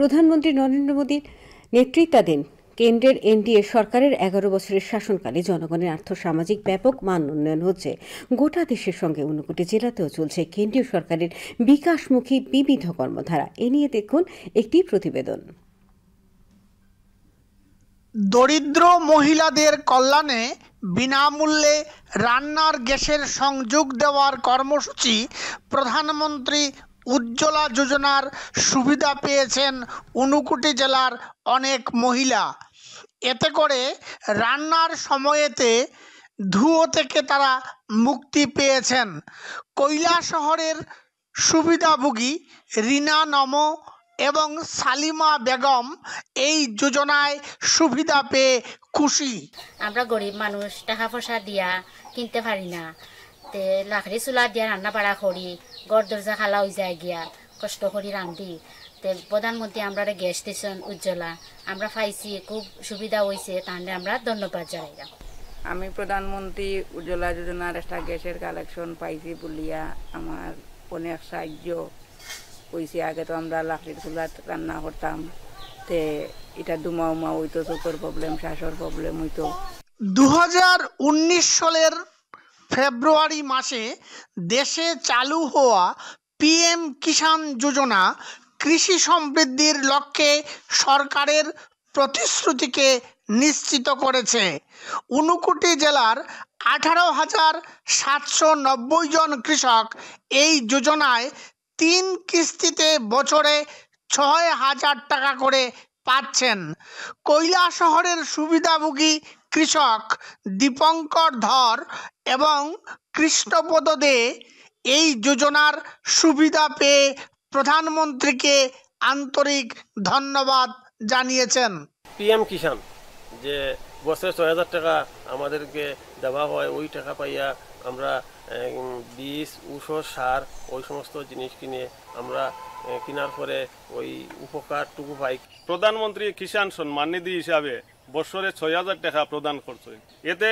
প্রধানমন্ত্রী নরেন্দ্র মোদীর নেতৃত্বাধীন কেন্দ্রের এনডিএ সরকারের 11 বছরের শাসনকালে জনগণের আর্থসামাজিক ব্যাপক মান উন্নয়ন হচ্ছে। গোটা দেশের সঙ্গে 59 জেলাতেও চলছে কেন্দ্রীয় সরকারের বিকাশমুখী বিবিধ কর্মধারা। এ নিয়ে দেখুন একটি প্রতিবেদন। দরিদ্র মহিলাদের কল্যাণে বিনামূল্যে রান্নার গ্যাসের সংযোগ দেওয়ার কর্মসূচি প্রধানমন্ত্রী উজ্জ্বলা যোজনার সুবিধা পেয়েছেন 59 জেলার অনেক মহিলা। এতে করে রান্নার সময়েতে ধুয়ো থেকে তারা মুক্তি পেয়েছেন। কৈলাসহরের সুবিধাভোগী রিনা নমো এবং সালিমা বেগম এই যোজনায় সুবিধা পেয়ে খুশি। আমরা গরিব মানুষ, টাকা পয়সা দিয়া কিনতে পারি না, তে লাকড়ি চুলা দিয়া রান্না বাড়া করি, গড় দরজা খালা হয়ে যায় গিয়া কষ্ট করি রান্ধি। তে প্রধানমন্ত্রী আমরা গ্যাস দিয়েছেন উজ্জ্বলা, আমরা পাইছি, খুব সুবিধা হয়েছে, তাহলে আমরা ধন্যবাদ জানাই। আমি প্রধানমন্ত্রী উজ্জ্বলা যোজনার একটা গ্যাসের কালেকশন পাইছি বলিয়া আমার অনেক সাহায্য হয়েছে। আগে তো আমরা লাকড়ির চুলাত রান্না করতাম, তে এটা দুমা উমা হইতো, চোখের প্রবলেম, শ্বাসের প্রবলেম হইতো। 2019 সালের ফেব্রুয়ারি মাসে দেশে চালু হওয়া পিএম কিষাণ যোজনা কৃষি সমৃদ্ধির লক্ষ্যে সরকারের প্রতিশ্রুতিকে নিশ্চিত করেছে। 59 জেলার 18,790 জন কৃষক এই যোজনায় 3 কিস্তিতে বছরে 6,000 টাকা করে পাচ্ছেন। কৈলাসহরের সুবিধাভোগী কৃষক দীপঙ্কর ধর এবং কৃষ্ণপদ দে এই যোজনার সুবিধা পেয়ে প্রধানমন্ত্রীকে আন্তরিক ধন্যবাদ জানিয়েছেন। পিএম কিষাণ যে বছরে 6,000 টাকা আমাদেরকে দেওয়া হয়, ওই টাকা পাইয়া আমরা বীজ, ঔষধ, সার, ওই সমস্ত জিনিস কিনে আমরা কেনার পরে ওই উপকারটুকু পাই। প্রধানমন্ত্রী কিষাণ সম্মান নিধি হিসাবে বছরে 6,000 টাকা প্রদান করছেন। এতে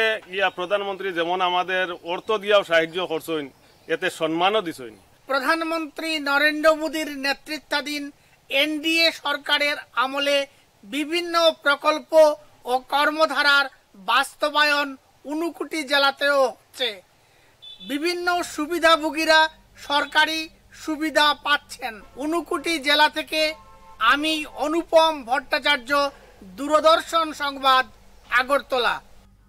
প্রধানমন্ত্রী যেমন আমাদের অর্থ দিয়াও সাহায্য করছেন, এতে সম্মানও দিছেন। প্রধানমন্ত্রী নরেন্দ্র মোদীর নেতৃত্বাধীন এনডিএ সরকারের আমলে বিভিন্ন প্রকল্প ও কর্মধারার বাস্তবায়ন 59 জেলাতেও হচ্ছে। বিভিন্ন সুবিধাভোগীরা সরকারি সুবিধা পাচ্ছেন। 59 জেলা থেকে আমি অনুপম ভট্টাচার্য, দূরদর্শন সংবাদ, আগরতলা।